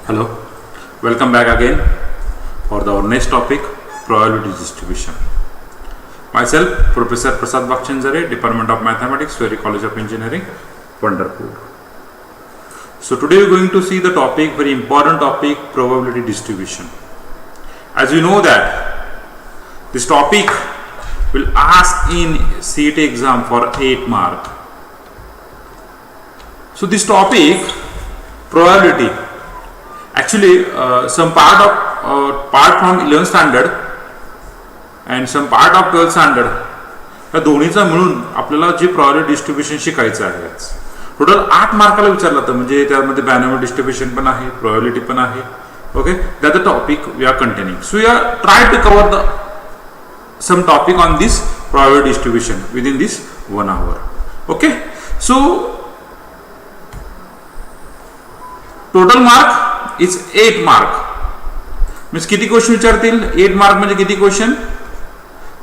Hello, welcome back again for our next topic, probability distribution. Myself, Professor Prasad Bakchanjare, Department of Mathematics, Swery College of Engineering, Punderpur. So today we are going to see the topic, very important topic, probability distribution. As you know that this topic will ask in CET exam for 8 mark. So this topic, probability, actually some part from 11th standard and some part of 12th standard या दोन्हीचा मिळून आपल्याला जे probability distribution शिकायचं आहे. Total 8 मार्काला विचारलं तर म्हणजे त्यामध्ये binomial distribution पण आहे, probability पण आहे. Okay, that's the topic we are containing. So we are trying to cover some topic on this probability distribution within this 1 hour. Okay, so total mark is 8 mark. Means किती question विचारतील? 8 mark म्हणजे किती question?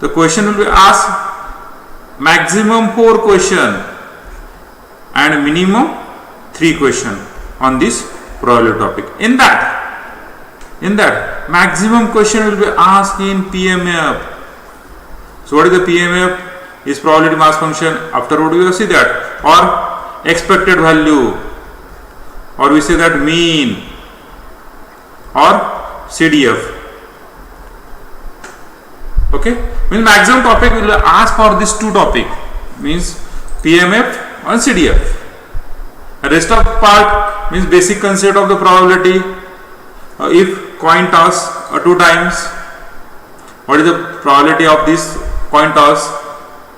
The question will be asked maximum 4 question and minimum 3 question on this probability topic. In that maximum question will be asked in PMF. So what is the PMF? Is probability mass function. Afterward we will see that, or expected value, or we say that mean, or CDF. Okay, means maximum topic will ask for this 2 topic, means PMF and CDF. The rest of part means basic concept of the probability. If coin toss 2 times, what is the probability of this coin toss?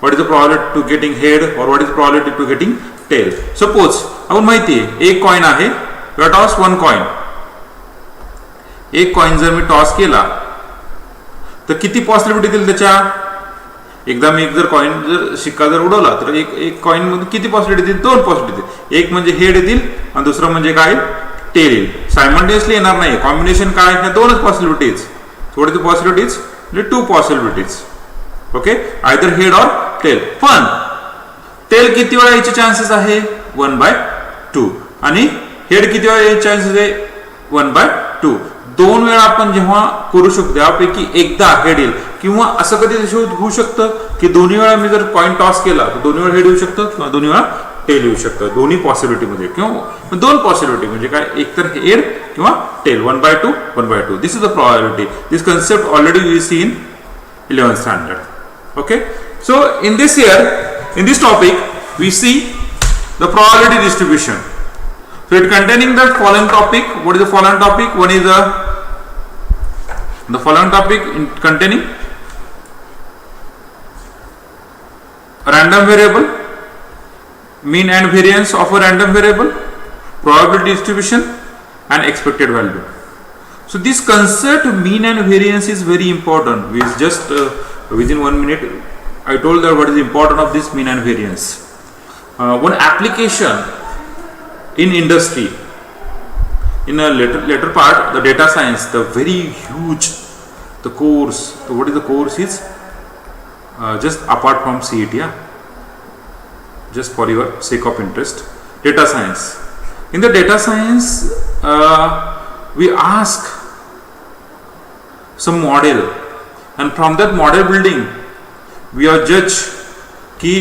What is the probability to getting head, or what is the probability to getting tail? Suppose आपण माहिती आहे एक coin आहे, you toss 1 coin. एक coin जर मी toss केला तर किती पॉसिबिलिटी दिली त्याच्या? एकदा मी जर कॉइन जर शिक्का जर उडवला तर एक कॉइन मध्ये किती पॉसिबिलिटी देईल? 2 पॉसिबिलिटी. एक म्हणजे हेड येतील आणि दुसरं म्हणजे काय? टेल येईल. सायमल्टेनियसली येणार नाही. कॉम्बिनेशन काय? ह्या 2च पॉसिबिलिटीज. थोडी द पॉसिबिलिटीज म्हणजे 2 possibilities. Okay, either head or tail. पण टेल किती वेळा याचे चान्सेस आहे? 1/2. आणि हेड किती वेळा याचे चान्सेस आहे? 1/2. 2 वेळा आपण जेव्हा करू शकतो त्यापैकी एकदा हेड येईल, किंवा असं कधी होऊ शकतं की दोन्ही वेळा मी जर कॉइन टॉस केला तर दोन्ही वेळा हेड येऊ शकतं किंवा दोन्ही वेळा टेल येऊ शकतं. दोन्ही पॉसिबिलिटी मध्ये किंवा 2 पॉसिबिलिटी म्हणजे काय? एक तर हेड किंवा tail. 1/2, 1/2. This is the probability. This concept already we see in 11th standard. Okay, so in this topic we see the probability distribution. So it containing the following topic. What is the following topic? One is the following topic containing random variable, mean and variance of a random variable, probability distribution, and expected value. So this concept mean and variance is very important. We just within 1 minute I told that what is important of this mean and variance. One application in industry, in a later part, the data science, the very huge the course. So what is the course is just apart from CET, just for your sake of interest, data science. In the data science we ask some model, and from that model building we are judge की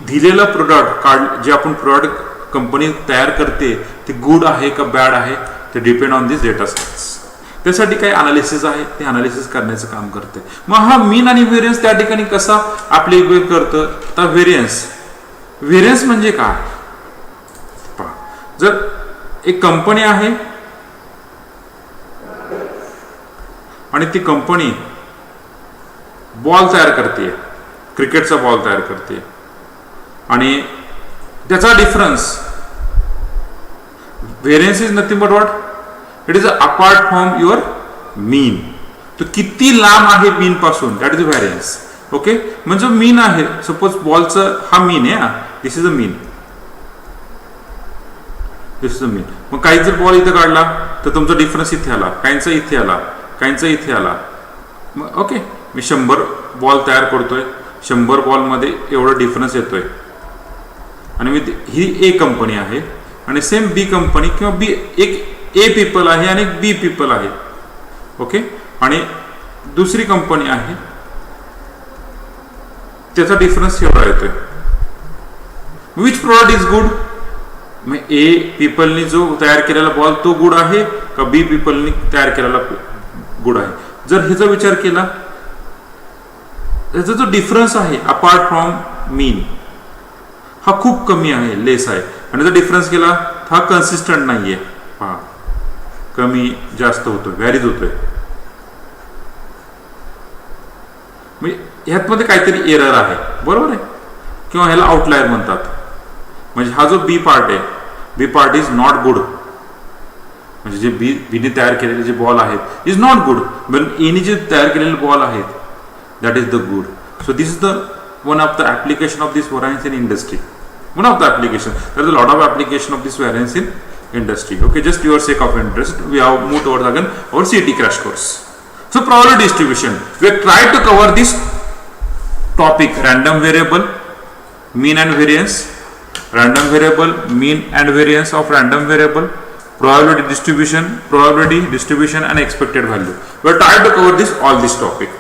दिलेला product जे आपण product company तयार करते ते good आहे का bad आहे ते depend on this data science. त्यासाठी काही अनालिसिस आहे, ते अनालिसिस करण्याचं काम करते. मग हा मीन आणि व्हेरियन्स त्या ठिकाणी कसा ऍप्लिकेबल करतं? तर व्हेरियन्स म्हणजे काय? जर एक कंपनी आहे आणि ती कंपनी बॉल तयार करते, क्रिकेटचा बॉल तयार करते, आणि त्याचा difference, variance is nothing but what? It is apart from your mean. तो किती लांब आहे मीन पासून, दॅट इज व्हेरियन्स. ओके, म्हणजे मीन आहे, सपोज बॉलचा हा मीन आहे, this is a mean, this is a mean. मग काही जर बॉल इथे काढला तर तुमचा डिफरन्स इथे आला, काहींचा इथे आला, काहींचा इथे आला. मग ओके, मी 100 बॉल तयार करतोय, 100 बॉलमध्ये एवढा डिफरन्स येतोय, आणि मी ही ए कंपनी आहे आणि सेम बी कंपनी किंवा बी एक ए पीपल आहे आणि बी पीपल आहे. ओके, आणि दुसरी कंपनी आहे, त्याचा डिफरन्स एवढा येतोय. Which product is good? मग ए पीपलनी जो तयार केलेला बॉल तो गुड आहे का बी पीपलनी तयार केलेला गुड आहे? जर ह्याचा विचार केला, त्याचा जो डिफरन्स आहे अपार्ट फ्रॉम मीन हा खूप कमी आहे, लेस आहे. आणि जर डिफरन्स केला हा कन्सिस्टंट नाहीये, हा कमी जास्त होतोय, व्हॅरीज होतोय. ह्यात मध्ये काहीतरी एरर आहे, बरोबर आहे, किंवा ह्याला आउटलायर म्हणतात. म्हणजे हा जो बी पार्ट आहे, B part is not good. म्हणजे जे बीने तयार केलेले जे बॉल आहेत इज नॉट गुड, पण एने जे तयार केलेले बॉल आहेत that is the good. So this is the one of the application of this variance in industry. One of the application. There is a lot of application of this variance in industry. Okay, just your sake of interest, we have moved towards again our CET crash course. So probability distribution. We have tried to cover this topic: random variable, mean and variance, random variable, mean and variance of random variable, probability distribution, and expected value. We have tried to cover all this topic.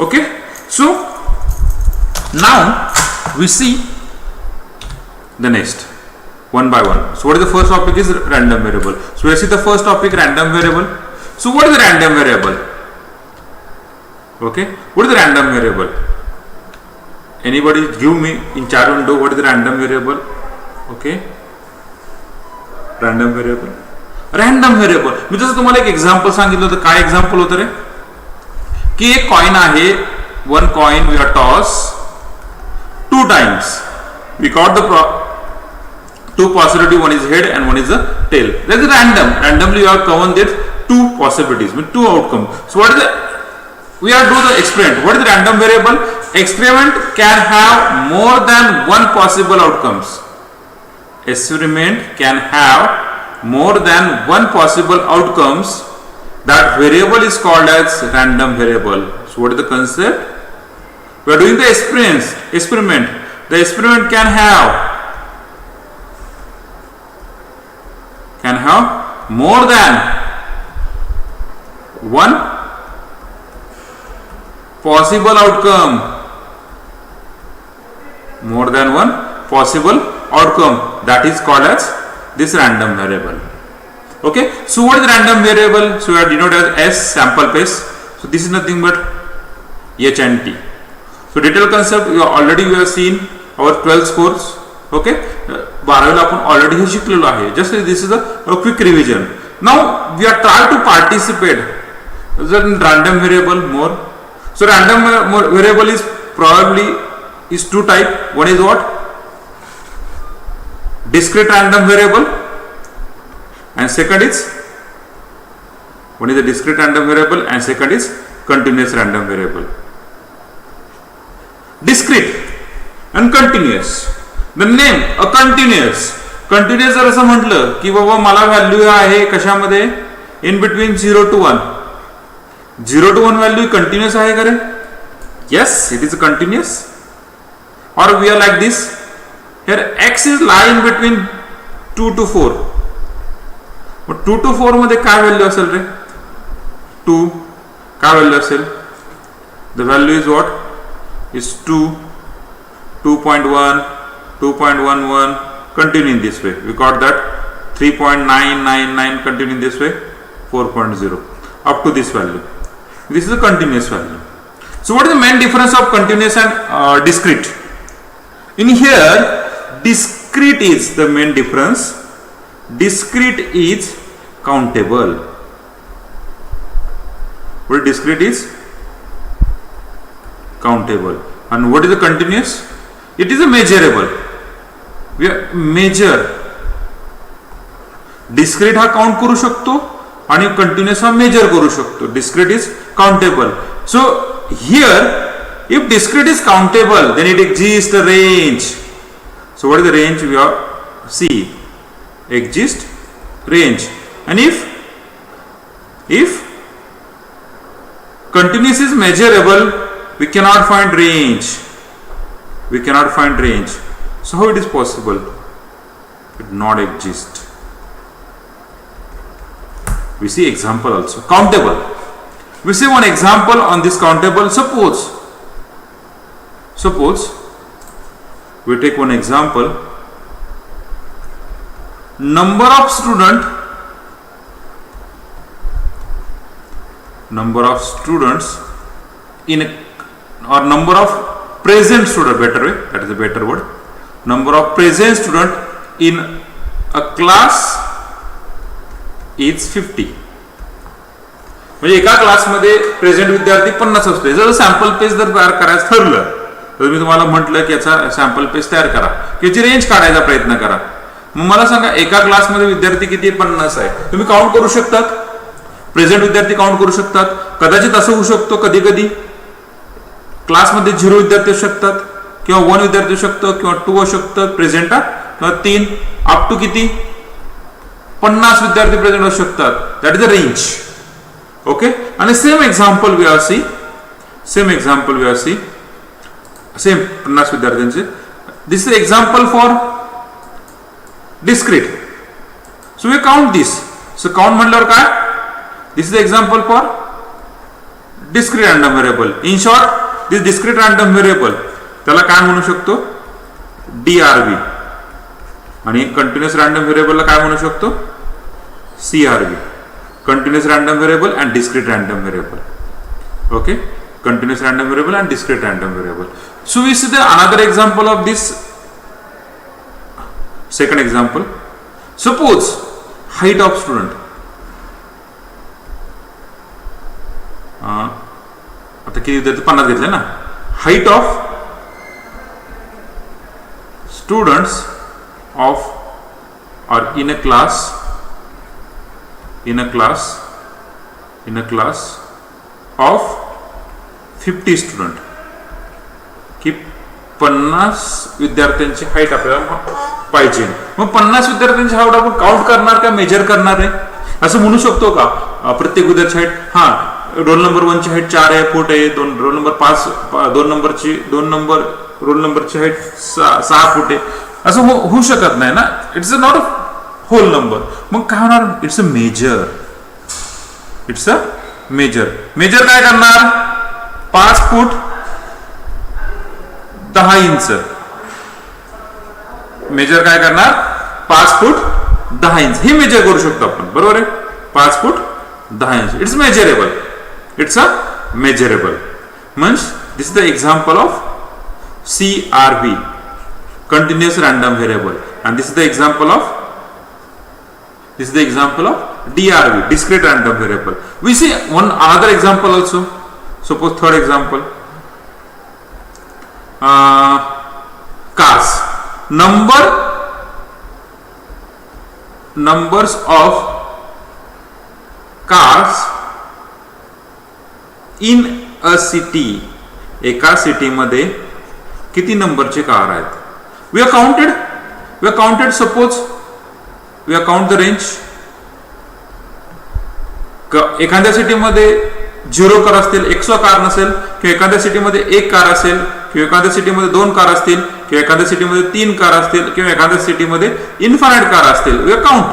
Okay, so now we see the next one by one. So what is the first topic? Is random variable. So let's see the first topic, random variable. So what is the random variable? Okay, what is the random variable? Anybody give me in chat window what is the random variable? Okay, random variable. मी जसं तुम्हाला एक example सांगितलं होतं. काय example होतं रे? की एक कॉइन आहे, one coin we are toss 2 times. We got the two possibility, one is head and one is the tail. That is random. Randomly you have covered that 2 possibilities, with 2 outcomes. So what is the, we are do the experiment. What is the random variable? Experiment can have more than 1 possible outcomes. Experiment can have more than 1 possible outcomes. That variable is called as random variable. So what is the concept? We are doing the experiment. The experiment can have more than 1 possible outcome. More than 1 possible outcome. That is called as this random variable. Okay. So what is random variable? So we are denoted as S, sample space. So this is nothing but H and T. So detailed concept we have seen our 12th course. Okay, 12वीला आपण already हे शिकलेलो आहे. Just this is a quick revision. Now we are try to participate in random variable more. So random variable is probably is 2 type. One is what? Discrete random variable, and second is one is a discrete random variable and second is continuous random variable. Discrete and continuous. The name a continuous. Continuous जर असं म्हटलं की बाबा मला value आहे कशामध्ये, in between 0 to 1. 0 to 1 value continuous आहे का रे? Yes, it is continuous. Or we are like this. Here x is lie in between 2 to 4. Mug 2 to 4 मध्ये काय व्हॅल्यू असेल रे? 2. काय व्हॅल्यू असेल? The value is what? Is 2, 2.1, 2.11, continue in this way. We got that 3.999, continue in this way, 4.0 up to this value. This is a continuous value. So what is the main difference of continuous and discrete? In here, discrete is the main difference. Discrete is countable. What discrete is? Countable. And what is the continuous? It is a measurable. We measure. Discrete हा count करू शकतो आणि continuous हा measure करू शकतो. Discrete is countable. So here, if discrete is countable, then it exists a range. So what is the range? We have C. Exist range. And if continuous is measurable, we cannot find range. So how it is possible? It not exist. We see example also. Countable. We see one example on this countable. Suppose we take one example. Number of students in a, or number of present student, better way, that is a better word. Number of present student in a class is 50. म्हणजे एका क्लासमध्ये present विद्यार्थी 50 असतो. जर sample page जर तयार करायचं ठरलं तर मी तुम्हाला म्हटलं की याचा सॅम्पल पेज तयार करा, याची रेंज काढायचा प्रयत्न करा. मग मला सांगा एका क्लासमध्ये विद्यार्थी किती 50 आहे. तुम्ही काउंट करू शकतात, प्रेझेंट विद्यार्थी काउंट करू शकतात. कदाचित असं होऊ शकतो कधी कधी क्लासमध्ये 0 विद्यार्थी असू शकतात किंवा 1 विद्यार्थी असू शकतो किंवा 2 असू शकतात प्रेझेंट किंवा 3 अप टू किती 50 विद्यार्थी प्रेझेंट असू शकतात. That is the range. Okay. आणि same example we are see same 50 विद्यार्थ्यांचे. This is example for discrete. So we count this. So count म्हटल्यावर काय, this is example for discrete random variable. In short this discrete random variable त्याला काय म्हणू शकतो, DRV. आणि continuous random व्हेरिएबलला काय म्हणू शकतो, CRV. continuous random variable and discrete random variable. Okay, continuous random variable and discrete random variable. So we see the another example of this. Second example, suppose height of student. आता किती विद्यार्थी 50 घेतले ना. height of students of or in a class of 50 student, की 50 विद्यार्थ्यांची height आपल्याला पाहिजे. मग 50 विद्यार्थ्यांची हाईट आपण काउंट करणार का मेजर करणार आहे असं म्हणू शकतो का. प्रत्येक विद्यार्थ्याची हाईट, हा रोल नंबर 1 ची हाईट 4 फूट आहे, रोल नंबर 5 रोल नंबरची हाईट 6 फूट आहे असं होऊ शकत नाही ना. It's a not a whole number. मग काय होणार, इट्स अ मेजर. मेजर काय करणार, 5 फूट 10 इंच. मेजर काय करणार, 5 फूट 10 इंच. हे मेजर करू शकतो आपण, बरोबर आहे. 5 फूट 10 inch. It's measurable. Means this is the example of CRV, continuous random variable, and this is the example of DRV, discrete random variable. We see one another example also. Suppose third example, cars. Numbers of cars in a city. एका city मध्ये किती नंबरचे car आहेत. We have counted. Suppose we have count the range. एखाद्या सिटीमध्ये 0 car असतील, 100 car नसेल, किंवा एखाद्या सिटीमध्ये 1 कार असेल, किंवा एखाद्या सिटीमध्ये 2 कार असतील, किंवा एखाद्या सिटीमध्ये 3 कार असतील, किंवा एखाद्या सिटीमध्ये इन्फायनाइट कार असतील. We count.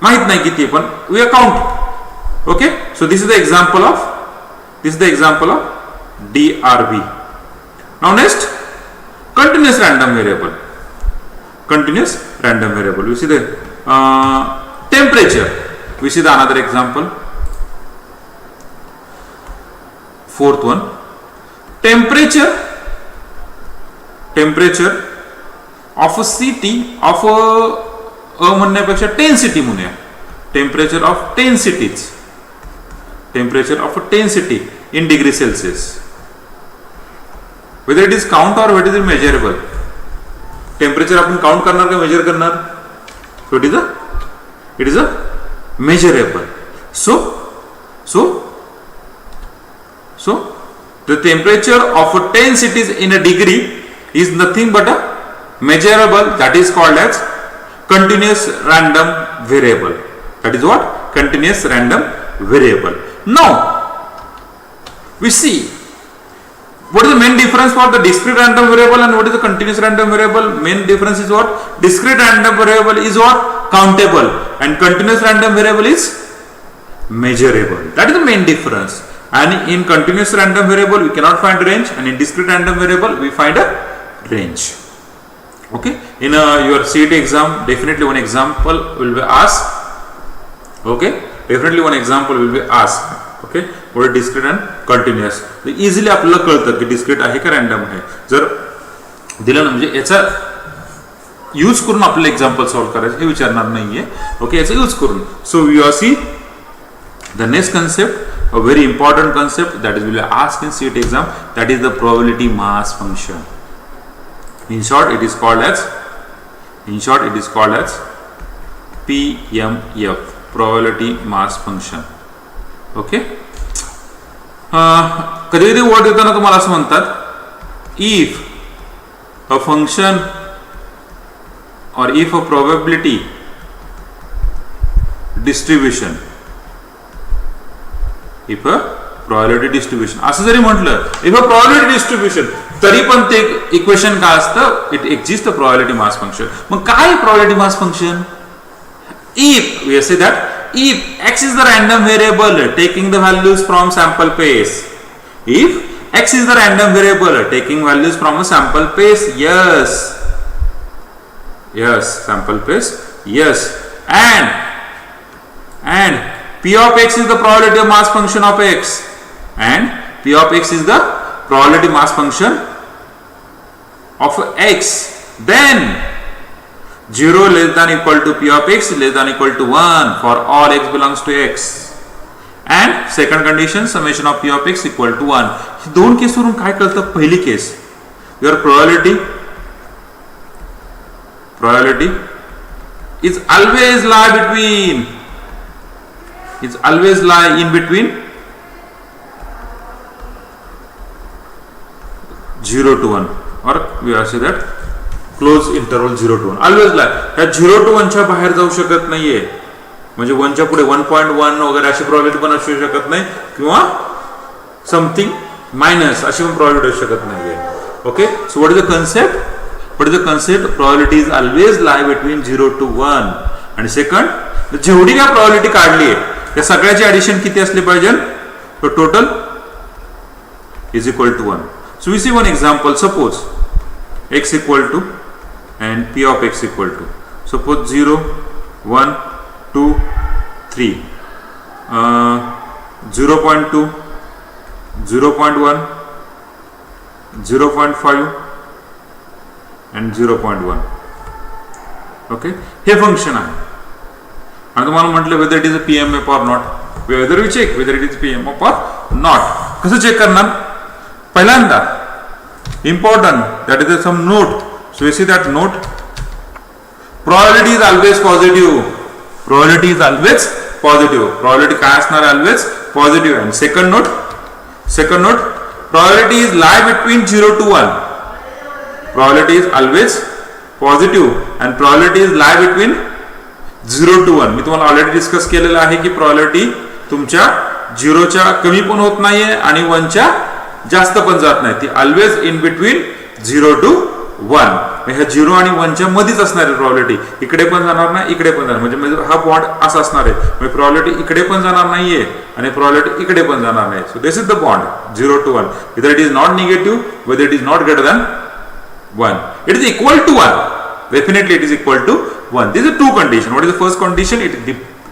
माहित नाही किती, पण we count. Okay. So this is the example of DRV. Now next, continuous random variable. We see the temperature. We see the another example. Fourth one, temperature of a city of a म्हणण्यापेक्षा 10 city म्हणूया. Temperature of 10 cities. Temperature of a 10 city in degree Celsius. Whether it is count or whether it is measurable. Temperature आपण count करणार का major करणार. सो it is a measurable. So the temperature of 10 cities in a degree is nothing but a measurable, that is called as continuous random variable. That is what? Continuous random variable. Now we see what is the main difference for the discrete random variable and what is the continuous random variable. Main difference is what? Discrete random variable is what? Countable, and continuous random variable is measurable. That is the main difference. And in continuous random variable we cannot find range, and in discrete random variable we find a range. Okay, in your CET exam definitely one example will be asked. Okay, definitely one example will be asked. Okay, what is discrete and continuous. Easily आपल्याला कळतं की discrete आहे का random आहे. जर दिलं ना म्हणजे याचा यूज करून आपल्याला एक्झाम्पल सॉल्व्ह करायचं हे विचारणार नाहीये. ओके, याचा यूज करून. So we are see the next concept, a very important concept that is will be asked in CET exam, that is the probability mass function. In short it is called as PMF, probability mass function. Okay, कधी कधी word देताना तुम्हाला असं म्हणतात, if a function और if a probability distribution, if a probability distribution असं जरी म्हटलं, if a probability distribution, तरी पण ते इक्वेशन काय असतं, it exist a probability mass function. मग काय probability mass function? If we say that if x is the random variable taking the values from sample space, if x is the random variable taking values from a sample space, yes, sample space, yes, and p of x is the probability of mass function of x, and p of x is the probability mass function of x, then 0 less than equal to p of x less than equal to 1 for all x belongs to x, and second condition summation of p of x equal to 1. ही दोन case वरून काय कळतं? पहिली case, your probability is always lie in between 0 to 1, or we are say that close interval 0 to 1, always लाई. ह्या 0 to 1 च्या बाहेर जाऊ शकत नाहीये, म्हणजे 1 च्या पुढे 1.1 वगैरे अशी प्रॉबिलिटी पण असू शकत नाही, किंवा समथिंग मायनस अशी पण प्रॉबिलिटी असू शकत नाहीये. Okay, so what is the concept? Probability is always lie between 0 to 1. आणि सेकंड, जेवढी काय प्रॉबिलिटी काढली आहे त्या सगळ्याची ऍडिशन किती असली पाहिजे? तो total is equal to 1. So we see one example. Suppose x equal to and p of x equal to, suppose 0, 1, 2, 3, 0.2, 0.1, 0.5 and 0.1. Okay, hey function आहे आणि तुम्हाला म्हटलं whether it is a PMF or not, whether we check whether it is PMF or not. कसं check करणार? पहिल्यांदा important, that is some note. So we see that note, probability is always positive. Probability काय असणार? Always positive. And second note, probability is lie between 0 to 1. Probability is always positive and probability is lie between 0 to 1. मी तुम्हाला already discuss केलेलं आहे की probability तुमच्या 0 च्या कमी पण होत नाहीये आणि 1 च्या जास्त पण जात नाही, ती ऑलवेज इन बिटवीन 0 to 1. ह्या 0 आणि 1 च्या मध्येच असणार आहे प्रॉबिलिटी. इकडे पण जाणार नाही, इकडे पण जाणार, म्हणजे हा बॉन्ड असा असणार आहे, म्हणजे प्रॉबिलिटी इकडे पण जाणार नाहीये आणि प्रॉबिलिटी इकडे पण जाणार नाही. सो this is the bond 0 to 1. Whether it is not negative, whether it is not greater than 1, it is equal to 1. Definitely it is equal to 1. These are two conditions. What is the first condition? It is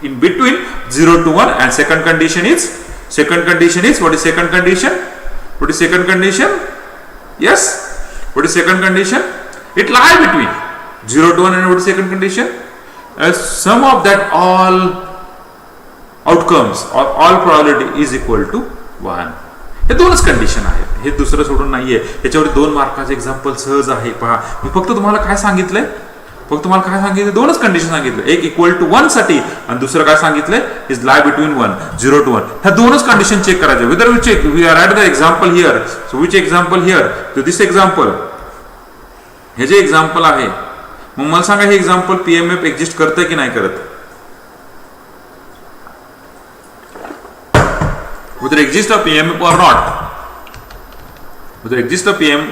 in between 0 to 1, and second condition is what is second condition? Yes. What is second condition? It lie between 0 to 1. And what is second condition? As sum of that all outcomes or all probability is equal to 1. हे दोनच condition आहेत, हे दुसरं सोडून नाहीये. याच्यावर 2 मार्काचे example सहज आहे. पहा, मी फक्त तुम्हाला काय सांगितलंय, दोनच कंडिशन सांगितलं. एक इक्वल टू 1 साठी आणि दुसरं काय सांगितलंय, इज लाई बिटवीन 0 to 1. ह्या दोनच कंडिशन चेक करायच्या. Whether we check, we are at the example here. So which example here? So this example, हे जे एक्झाम्पल आहे, मग मला सांगा हे एक्झाम्पल पीएमएफ एक्झिस्ट करतं की नाही करत? Whether exist a PMF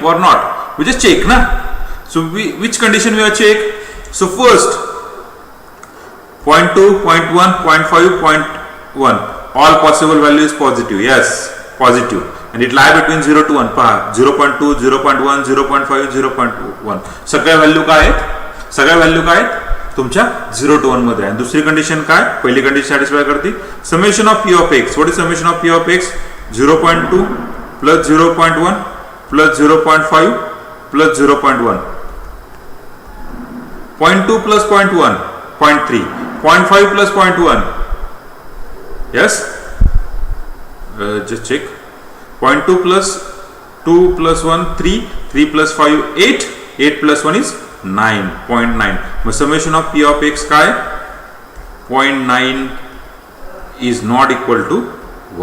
or not, we just check na. So which condition we are check? So first, 0.2, 0.1, 0.5, 0.1. All possible value is positive. Yes, positive. And it lie between 0 to 1. पहा 0.2, 0.1, 0.5, 0.1. सगळ्या value काय आहेत? सगळ्या value काय आहेत? तुमच्या 0 to 1 मध्ये आहे. दुसरी कंडिशन काय? पहिली कंडिशन सॅटिस्फाय करते. Summation of p of x. What is summation of p of x? 0.2 plus 0.1 plus 0.5 plus 0.1. 0.2 plus 0.1, 0.3. 0.5 plus 0.1. Yes? Just check. 0.2 plus 2 plus 1, 3. 3 plus 5, 8. 8 plus 1 is 9. 0.9. Mug summation of p of x काय? 0.9 is not equal to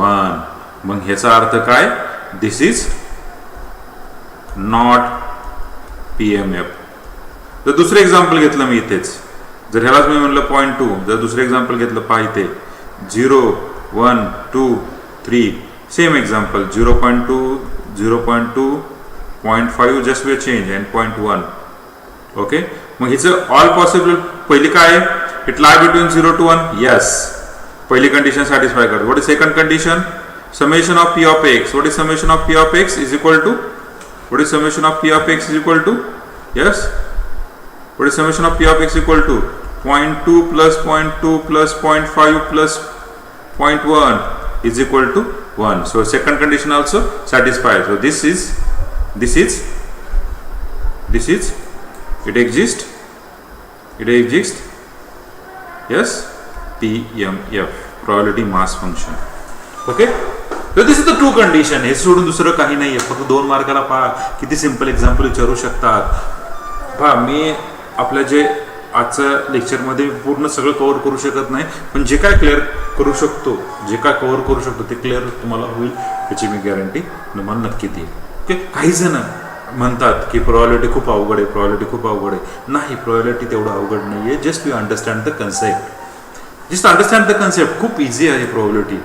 1. मग ह्याचा अर्थ काय? This is not PMF. जर दुसरं example घेतलं मी इथेच, जर ह्यालाच मी म्हणलं 0.2, जर दुसरं एक्झाम्पल घेतलं पहा इथे 0, 1, 2, 3, same example 0.2, 0.2, 0.5 just we change and 0.1. Okay, मग हिचं ऑल पॉसिबल पहिली काय आहे? It lie between 0 to 1. Yes, पहिली कंडिशन सॅटिस्फाय करते. What is second condition? Summation of p of x. What is summation of p of x is equal to? What is summation of p of x is equal to? Yes. What is summation of p of x equal to? 0.2 plus 0.2 plus 0.5 plus 0.1 is equal to 1. So second condition also satisfied. So this is it exists. Yes. PMF, probability mass function. Okay, तर this is the true condition. हे सोडून दुसरं काही नाहीये. फक्त 2 मार्काला पहा किती simple example विचारू शकतात. पहा, मी आपल्या जे आजच्या लेक्चरमध्ये पूर्ण सगळं कव्हर करू शकत नाही, पण जे काय क्लिअर करू शकतो, जे काय कव्हर करू शकतो ते क्लिअर तुम्हाला होईल याची मी गॅरंटी तुम्हाला नक्की देईल. ओके, काही जण म्हणतात की प्रोबॅबिलिटी खूप अवघड आहे, प्रोबॅबिलिटी खूप अवघड आहे. नाही, प्रोबॅबिलिटी तेवढं अवघड नाही आहे. Just you understand the concept. Just understand the concept. खूप इझी आहे प्रोबॅबिलिटी.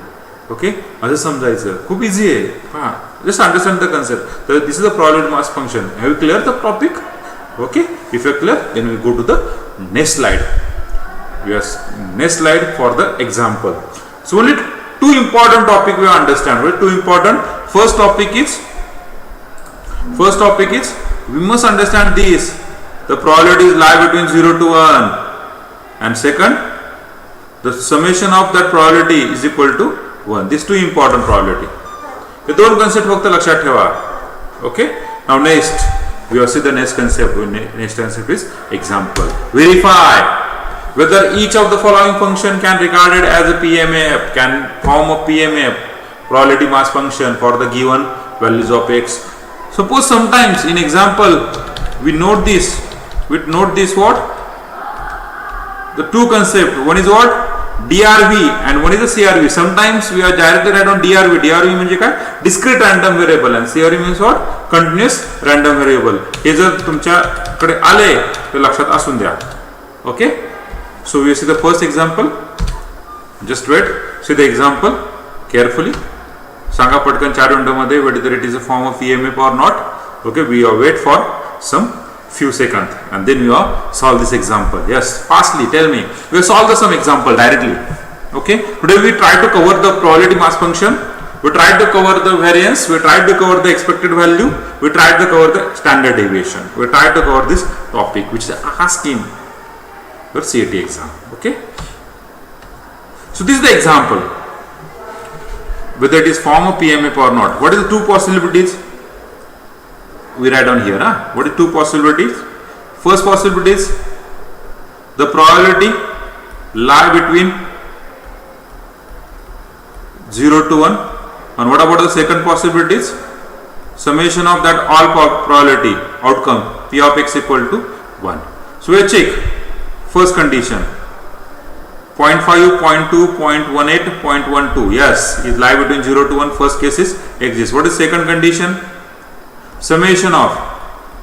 ओके, असं समजायचं खूप इझी आहे. हां, जस्ट अंडरस्टँड द कन्सेप्ट. तर this is the probability mass function. Have you clear the topic? Okay, if you clear then we go to the next slide. Yes, next slide for the example. So only 2 important topic we understand. Well, 2 important. First topic is we must understand this. The probabilities lie between 0 to 1. And second, the summation of that probability is equal to 1. These 2 important probability. हे 2 concept फक्त लक्षात ठेवा. Okay. Now next we will see the next concept. Next concept is example. Verify whether each of the following function can regarded as a PMF, can form a PMF, probability mass function for the given values of x. Suppose sometimes in example we note this what? The 2 concept. One is what? DRV and one is a CRV. Sometimes we are directly write on DRV. DRV म्हणजे काय? Discrete random variable and CRV means what? Continuous random variable. हे जर तुमच्याकडे आले तर लक्षात असून द्या. Okay? So we see the first example. Just wait. See the example carefully. सांगा पटकन 4 विंडोमध्ये whether it is a form of PMF or not. Okay, we will wait for some few seconds and then we will solve this example. Yes, fastly tell me. We will solve some example directly. Okay. Today we try to cover the probability mass function. We tried to cover the variance. We tried to cover the expected value. We tried to cover the standard deviation. We tried to cover this topic which is asking your CAT exam. Okay. So this is the example. Whether it is form of PMF or not. What is the 2 possibilities? We write down here. What is 2 possibilities? First possibility is the probability lie between 0 to 1. And what about the second possibilities? Summation of that all probability outcome P of x equal to 1. So we check. First condition 0.5, 0.2, 0.18, 0.12. Yes, it lie between 0 to 1. First case is exists. What is second condition? Summation of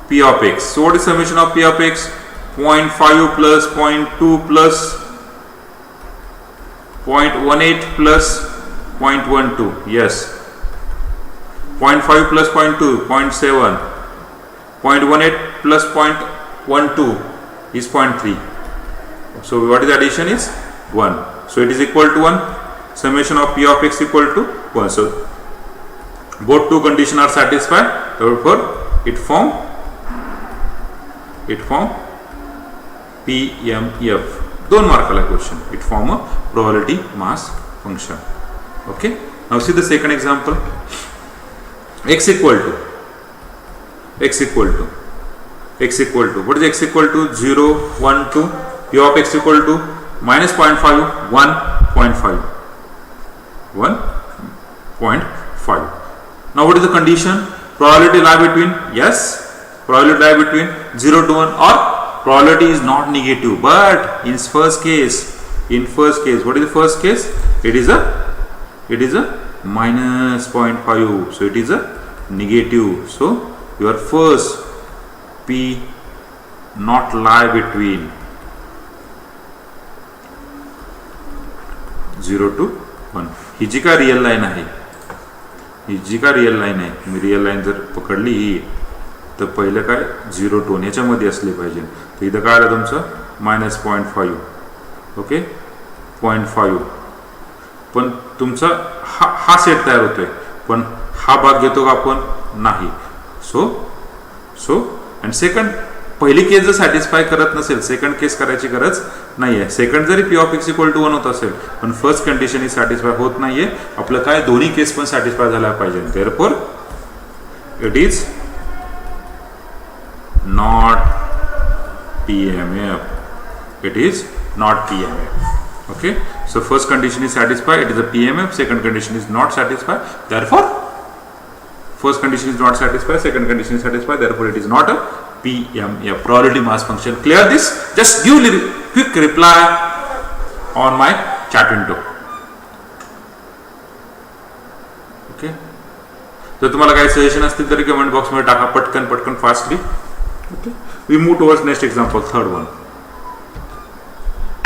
P of x. So what is summation of P of x? 0.5 plus 0.2 plus 0.18 plus 0.12. Yes. 0.5 plus 0.2, 0.7. 0.18 plus 0.12 is 0.3. So what is the addition is 1. So it is equal to 1. Summation of p of x equal to 1. So both two conditions are satisfied. Therefore it form PMF. 2 markala question. It form a probability mass function. Okay. Now see the second example. X equal to what is x equal to? 0, 1, 2. P of x equal to minus 0.5, 1.5. Now what is the condition? Probability lie between, yes, probability lie between 0 to 1, or probability is not negative. But in first case, what is the first case? It is a minus 0.5. So it is a negative. So your first P not lie between 0 to 1. ही जी का real line आहे, तुम्ही real line जर पकडली ही, तर पहिलं काय 0 to 1 याच्यामध्ये असले पाहिजे. तर इथं काय आलं तुमचं मायनस 0.5. ओके, 0.5. पण तुमचा हा सेट तयार होतोय, पण हा भाग घेतो का आपण? नाही. सो अँड सेकंड, पहिली केस जर सॅटिस्फाय करत नसेल, सेकंड केस करायची गरज नाहीये. सेकंड जरी P of X equal to 1 होत असेल, पण फर्स्ट कंडिशन ही सॅटिस्फाय होत नाहीये. आपलं काय, दोन्ही केस पण सॅटिस्फाय झाला पाहिजे. Therefore it is not PMF. It is not PMF. Okay. So first condition is satisfied. It is a PMF. Second condition is not satisfied. Therefore, first condition is not satisfied. Second condition is satisfied. Therefore, it is not a PMF. Probability mass function. Clear this? Just give quick reply on my chat window. Okay. जर तुम्हाला काही suggestion असतील तर comment box मध्ये टाका पटकन fastly. Okay. We move towards next example, third one.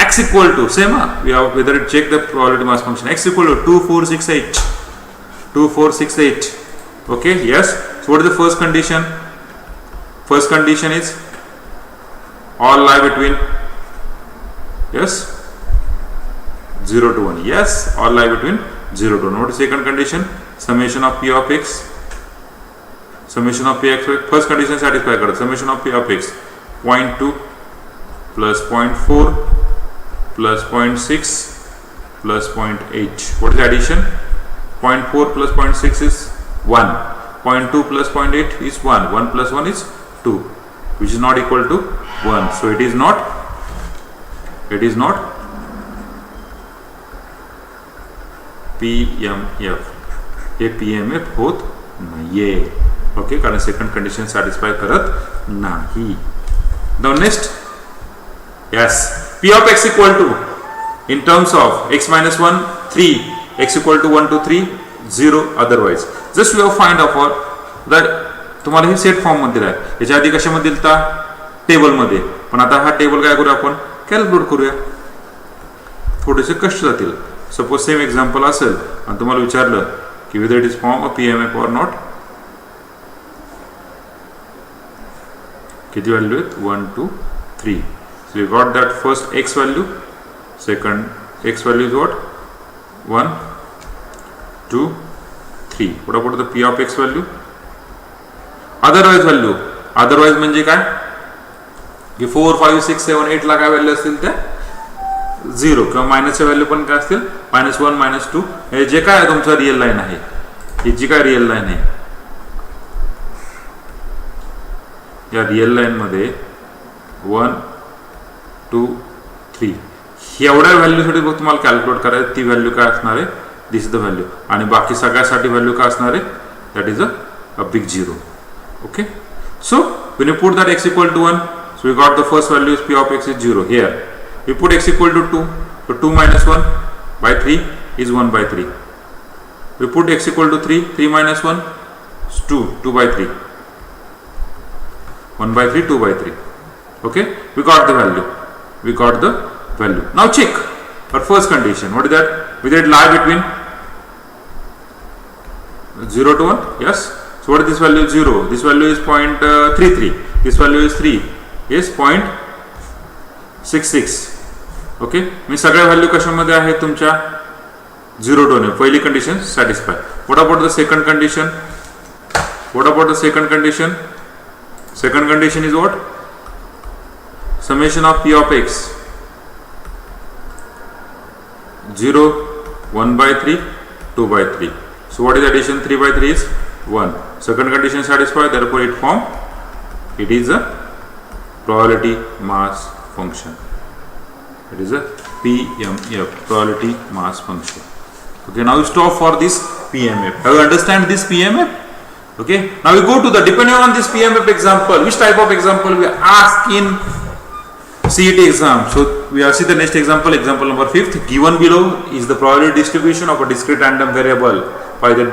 X equal to, same, we have whether it check the probability mass function. X equal to 2468. Okay, yes. So what is the first condition? First condition is all lie between, yes, 0 to 1. Yes, all lie between 0 to 1. What is second condition? Summation of P of X. Summation of Px, first condition satisfy करो. Summation of P of X 0.2 plus 0.4 plus 0.6 plus 0.8. What is addition? 0.4 plus 0.6 is 1. 0.2 plus 0.8 is 1. 1 plus 1 is 2, which is not equal to 1. So it is not PMF. ये PMF होत नाहीये. Okay, कारण second condition satisfy करत नाही. Now next, yes, P of x equal to, in terms of x minus 1 3, x equal to 1 to 3 0 otherwise. Just we have find out that तुम्हाला हे set form मध्ये आहे. याच्या आधी कशामध्ये दिलता? टेबल मध्ये. पण आता हा टेबल काय करूया आपण? कॅल्क्युलेट करूया. थोडेसे कष्ट जातील. सपोज सेम एक्झाम्पल असेल आणि तुम्हाला विचारलं की whether it is form of PMF or not. किती व्हॅल्यू आहेत? 1 2 3. So you got that first x value, second x value is what? 1 2 3. What about the P of x value? Otherwise value. Otherwise म्हणजे काय? की 4 5 6 7 8 ला काय value असतील त्या 0 किंवा मायनसच्या value पण काय असतील? -1 -2. हे जे काय तुमचं रिअल लाईन आहे, ही जी काय रिअल लाईन आहे, या रिअल लाईन मध्ये 1 2 3 एवढ्या व्हॅल्यूसाठी बघ तुम्हाला कॅल्क्युलेट करायचं. ती व्हॅल्यू काय असणार आहे? This is the value. आणि बाकी सगळ्यासाठी व्हॅल्यू काय असणार आहे? That is a big 0. Okay, so when you put that x equal to 1, so we got the first value is P of x is 0. Here we put x equal to 2, so 2 minus 1 by 3 is 1 by 3. We put x equal to 3, 3 minus 1 is 2, 2 by 3, 1 by 3, 2 by 3. Okay, we got the value. Now check our first condition. What is that? Whether it lie between 0 to 1? Yes. So what is this value? 0. This value is 0.33. This value is 3. Yes, 0.66. Okay, मी सगळ्या value कशामध्ये आहेत तुमच्या 0 to 9. पहिली condition satisfy. What about the second condition? What about the second condition? Second condition is what? Summation of p of x 0, 1 by 3, 2 by 3. So what is addition? 3 by 3 is 1. Second condition satisfied, therefore it is a probability mass function. It is a PMF, probability mass function. Okay, now we stop for this PMF. Have you understand this PMF? Okay, now we go to the, depending on this PMF example, which type of example we ask in CET exam. So we are see the next example, example number 5th. Given below is the probability distribution of a discrete random variable by the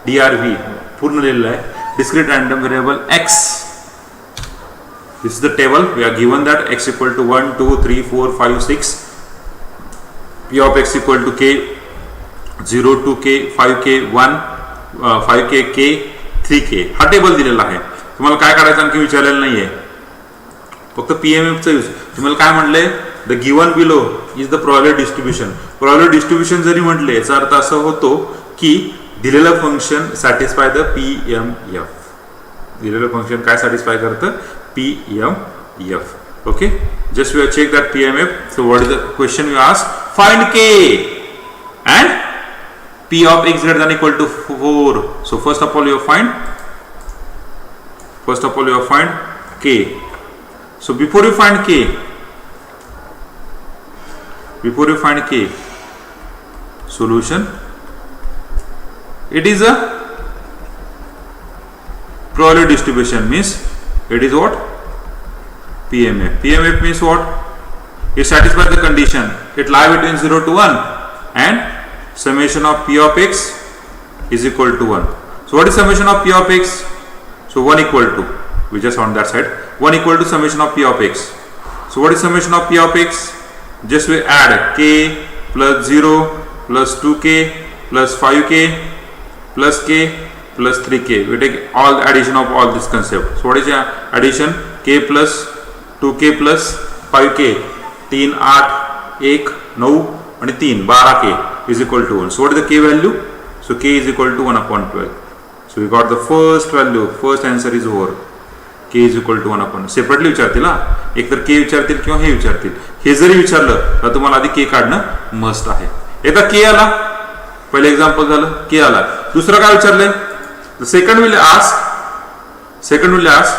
DRV पूर्ण लिहिलेलं आहे, discrete random variable x. This is the table. We are given that x equal to 1, 2, 3, 4, 5, 6. P of x equal to k 0, 2k, 5k, 1, 5k, k, 3k. हा table दिलेला आहे. तुम्हाला काय करायचं आणखी विचारलेलं नाहीये, फक्त पीएमएफचा यूज. तुम्हाला काय म्हटलंय? The given below is the probability distribution. Probability distribution जरी म्हटले याचा अर्थ असा होतो की दिलेलं फंक्शन सॅटिस्फाय द पीएमएफ. दिलेलं फंक्शन काय सॅटिस्फाय करतं? PMF. Okay, just we check that PMF. So what is the question you ask? Find k and p of x greater than equal to 4. So first of all you find k. So before you find k, solution, it is a probability distribution, means it is what? PMF. PMF means what? It satisfies the condition. It lies between 0 to 1 and summation of p of x is equal to 1. So what is summation of p of x? So 1 equal to, we just on that side, 1 equal to summation of p of x. So what is summation of p of x? Just we add k plus 0 plus 2k plus 5k plus k plus 3k. We take all the addition of all this concept. So what is the addition? k plus 2k plus 5k, 3, 8, 1, 9 and 3, 12k is equal to 1. So what is the k value? So k is equal to 1 upon 12. So we got the first value. First answer is over. k is equal to 1 upon. Separately विचारतील हा, एक तर k विचारतील किंवा हे विचारतील. हे जरी विचारलं तर तुम्हाला आधी k काढणं मस्ट आहे. एकदा k आला, पहिले एक्झाम्पल झालं, k आला. दुसरं काय विचारलंय? Second will ask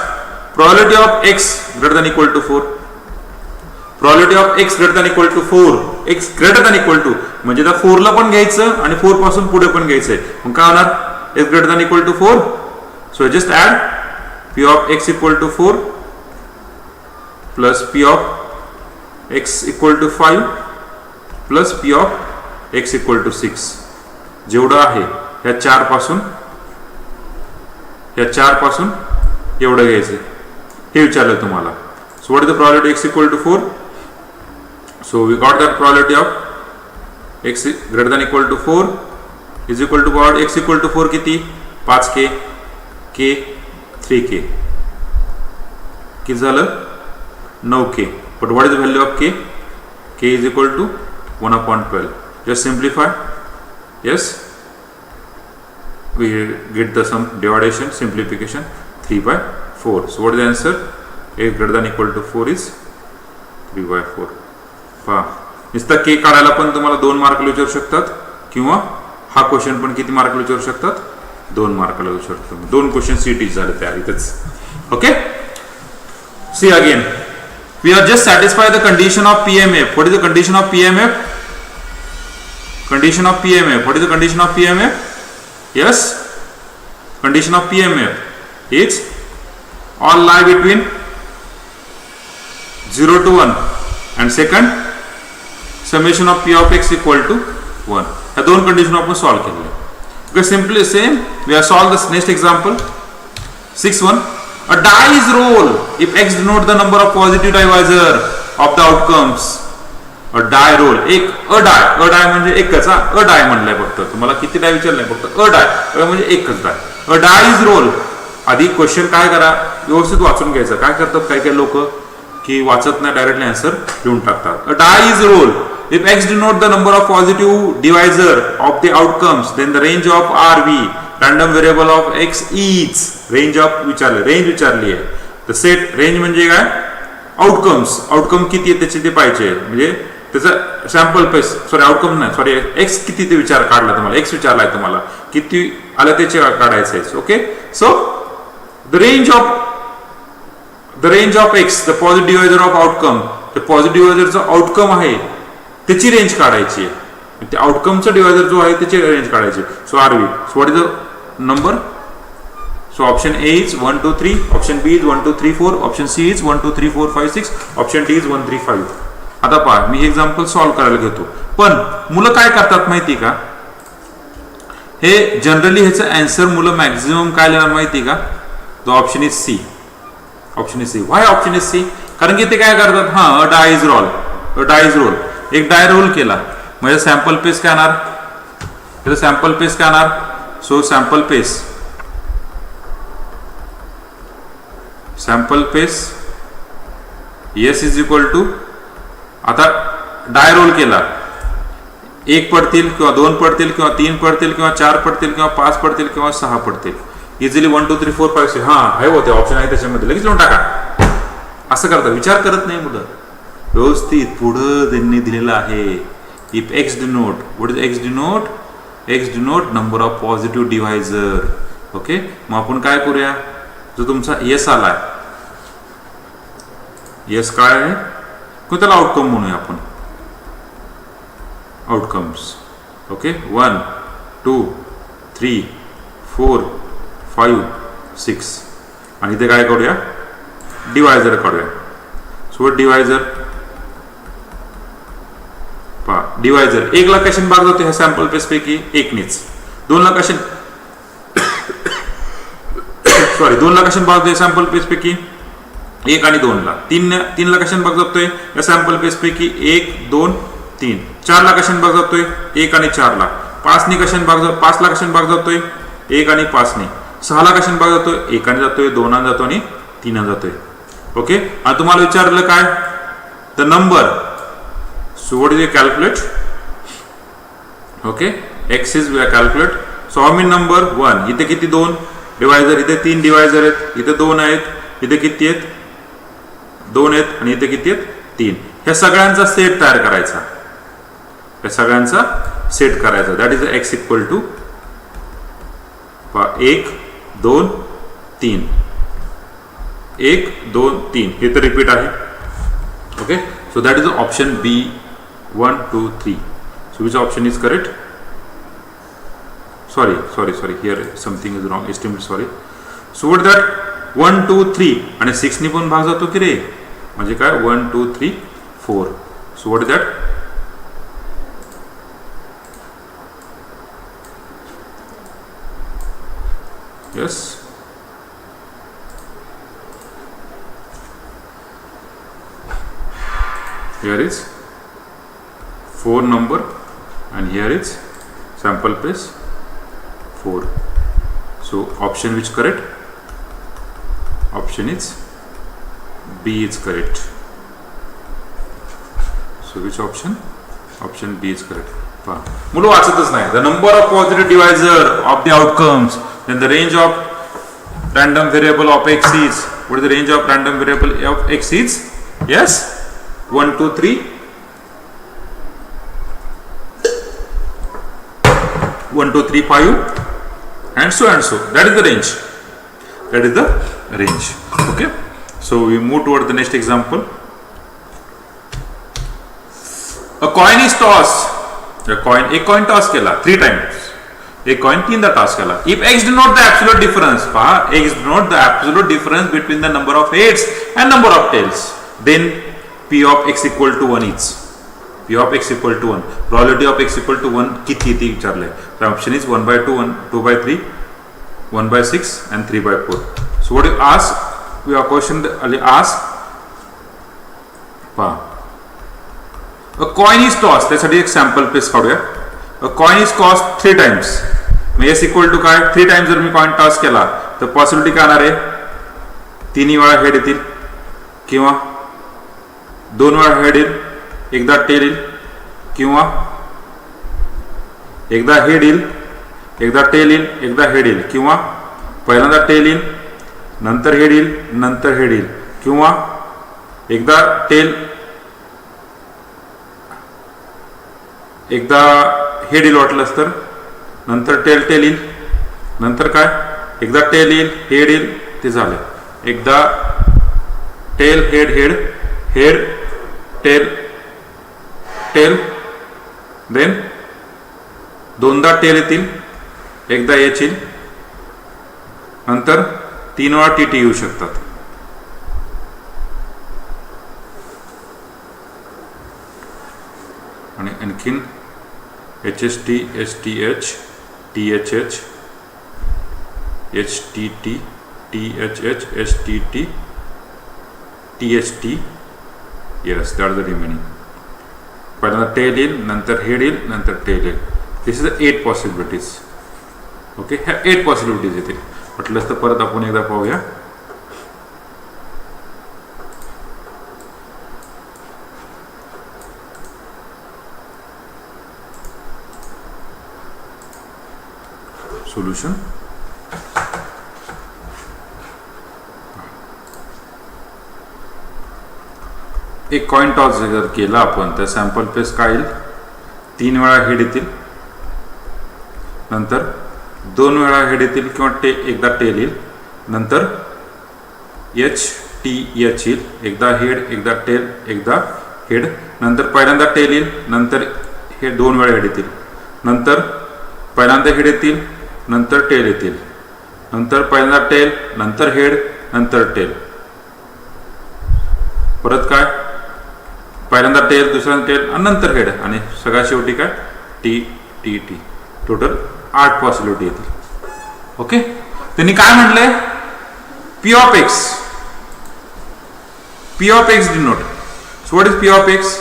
probability of x greater than equal to 4. probability of x greater than equal to 4. x greater than equal to म्हणजे त्या 4 ला पण घ्यायचं आणि 4 पासून पुढे पण घ्यायचंय. मग काय होणार? x greater than equal to 4. So just add p of x equal to 4 plus p of x equal to 5 plus p of x equal to 6. जेवढं आहे ह्या 4 पासून एवढं घ्यायचं हे विचारलं तुम्हाला. So what is the probability x equal to 4? So we got that probability of x greater than equal to 4 is equal to what? x equal to 4 किती? 5k, k, 3k. किती झालं? 9k. But what is the value of k? k is equal to 1 upon 12. Just simplify. Yes, we get the sum division, simplification, 3 by 4. So what is the answer? x greater than equal to 4 is 3 by 4. पहा, नुसता k काढायला पण तुम्हाला 2 mark विचारू शकतात किंवा हा question पण किती मार्क विचारू शकतात? 2 मार्काला विचारू शकतात. 2 क्वेश्चन सीटी झाले तयार इथेच. Okay, see again, we are just satisfy the condition of PMF. What is the condition of PMF? Condition of PMF. What is the condition of PMF? Yes, condition of PMF is all lie between 0 to 1 and second summation of p of x equal to 1. ह्या दोन condition आपण solve केले. Okay, simply same we have solved this next example. 6-1. A die is rolled if x denote the number of positive divisor of the outcomes. Die roll, एक a die म्हणजे एकच. अडाय म्हणलंय फक्त, तुम्हाला किती डाय विचारलंय फक्त अडाय म्हणजे एकच die. A die is roll. आधी क्वेश्चन काय करा, व्यवस्थित वाचून घ्यायचं. काय करतात काही काही लोक, की वाचत नाही, डायरेक्टली आन्सर लिहून टाकतात. A die is roll. If x denote the number of positive divisor of the outcomes, then the range of RV, random variable of x is, range of range विचारली आहे. तर सेट रेंज म्हणजे काय, outcome किती आहे त्याचे ते पाहिजे, म्हणजे त्याचा सॅम्पल पेस, सॉरी आउटकम नाही, सॉरी एक्स किती ते विचार काढला तुम्हाला, एक्स विचारलाय तुम्हाला, किती आलं त्याचे काढायचं आहे. Okay, so the range of x, the positive divisor of outcome, ते पॉझिटिव्ह डिवायझरचं आउटकम आहे त्याची रेंज काढायची आहे, ते आउटकमचा डिवायझर जो आहे त्याची रेंज काढायची. So RV, so what is the number? So option A is 1 2 3, option B is 1 2 3 4, option C is 1 2 3 4 5 6, option D is 1 3 5. आता पहा, मी हे एक्झाम्पल सॉल्व्ह करायला घेतो, पण मुलं काय करतात माहिती का, हे जनरली ह्याचं आन्सर मुलं मॅक्झिमम काय लिहिणार माहिती का, the option is C. Option is C. Why option is C? कारण की ते काय करतात, हा डाय इज रोल, एक डाय रोल केला म्हणजे सॅम्पल पेस काय येणार, त्याचं सॅम्पल पेस काय येणार. सो sample space S is equal to, आता डाय रोल केला, एक पडतील किंवा दोन पडतील किंवा तीन पडतील किंवा चार पडतील किंवा पाच पडतील किंवा सहा पडतील, इझिली 1 2 3 4 5 6, हा आहे होते ऑप्शन आहे त्याच्यामध्ये, लगेच लिहून टाका. असं करता, विचार करत नाही मुलं, व्यवस्थित पुढं त्यांनी दिलेलं आहे. If x denote, what is x denote? X denote number of positive divisor. Okay, मग आपण काय करूया, जो तुमचा यस आलाय, यस काय आहे, त्याला आउटकम म्हणूया आपण, आउटकम्स. ओके, 1 2 3 4 5 6, आणि इथे काय करूया, डिवायझर काढूया. सो डिवायझर पहा, डिवायझर 1 ला कशाने भाग जातो ह्या सॅम्पल पेस पैकी, 1 नेच. 2 ला कशाने, सॉरी 2 ला कशाने भाग जातोय सॅम्पल पेस पैकी, 1 आणि 2 ला. 3 ला कशाने भाग जातोय या सॅम्पल पेस पैकी, 1 2 3. 4 ला कशाने भाग जातोय, 1 आणि 4 ला. 5 ला कशाने भाग जातोय, 1 आणि 5 ने. 6 ला कशाने भाग जातोय, 1 आणि जातोय, 2 आणि जातो आणि 3 आणि जातोय. ओके, आणि तुम्हाला विचारलं काय, the number. So what is you calculate? Okay, x is calculate. So how many number, 1. इथे किती, 2 डिवायझर, इथे 3 डिवायझर आहेत, इथे 2 आहेत, इथे किती आहेत, 2 आहेत, आणि इथे किती आहेत, 3. ह्या सगळ्यांचा सेट तयार करायचा, that is X equal to 1 2 3, 1 2 3, हे तर रिपीट आहे. Okay, so that is option B, 1 2 3. So which option is correct? sorry here something is wrong, estimate, sorry. So what that 1 2 3 आणि 6 ने पण भाग जातो की रे, म्हणजे काय 1 2 3 4. So what is that? Yes, here is 4 number and here is sample pace 4. So option which correct? Option is B is correct. So which option? Option B is correct. मुलं वाचतच नाही. The number of positive divisor of the outcomes, then the range of random variable of x is, what is the range of random variable of x is? Yes, 1 2 3, 1 2 3 5 and so. That is the range. Okay, so we move toward the next example. A coin is tossed. एक coin toss केला 3 times. एक coin 3दा toss केला. If x denote the absolute difference, पहा, x denote the absolute difference between the number of heads and number of tails, then p of x equal to 1 is. P of x equal to 1. Probability of x equal to 1 किती ती विचारले. The option is 1 by 2, 2 by 3, 1 by 6 and 3 by 4. So what you ask? We are question ask. पहा, a coin is tossed. त्यासाठी एक sample space काढूया. A coin is tossed 3 times. मग s equal to काय, 3 times जर मी coin toss केला तर possibility काय येणार आहे, 3 वेळा हेड येतील किंवा दोन वेळा हेड येईल, एकदा टेल येईल, किंवा एकदा हेड येईल, एकदा टेल येईल, एकदा हेड येईल, किंवा पहिल्यांदा टेल येईल, नंतर हेड येईल, नंतर हेड येईल, किंवा एकदा टेल, एकदा हेड येईल वाटलंच तर, नंतर टेल टेल येईल, नंतर काय एकदा टेल येईल, हेड येईल, ते झालं. एकदा tail head head head tail tail, then दोनदा टेल येतील, एकदा एच येईल, नंतर 3 वेळा टी टी येऊ शकतात. आणि आणखीन H S T, S T H, T H H, H T T, T H H, S T T, T H T. Yes, that the remaining. पहिल्यांदा टेल येईल, नंतर हेड येईल, नंतर टेल येईल. This is the 8 possibilities. Okay, ह्या 8 possibilities येतील. म्हटलंच तर परत आपण एकदा पाहूया. सोल्युशन. एक कॉइन टॉस जर केला आपण तर सॅम्पल पेस काय येईल, 3 वेळा हेड येतील, नंतर 2 वेळा हेड येतील, किंवा एकदा टेल येईल, नंतर एच टी एच येईल, एकदा हेड, एकदा टेल, एकदा हेड, नंतर पहिल्यांदा टेल येईल, नंतर हे 2 वेळा हेड येतील, नंतर पहिल्यांदा हेड येतील, नंतर टेल येतील, नंतर पहिल्यांदा टेल, नंतर हेड, नंतर टेल, परत काय पहिल्यांदा टेल, दुसऱ्यांदा टेल, आणि नंतर हेड, आणि सगळ्यात शेवटी काय T T T. Total 8 possibility येतील. ओके, त्यांनी काय म्हटलंय, P of x, P of x denote. So what is P of x?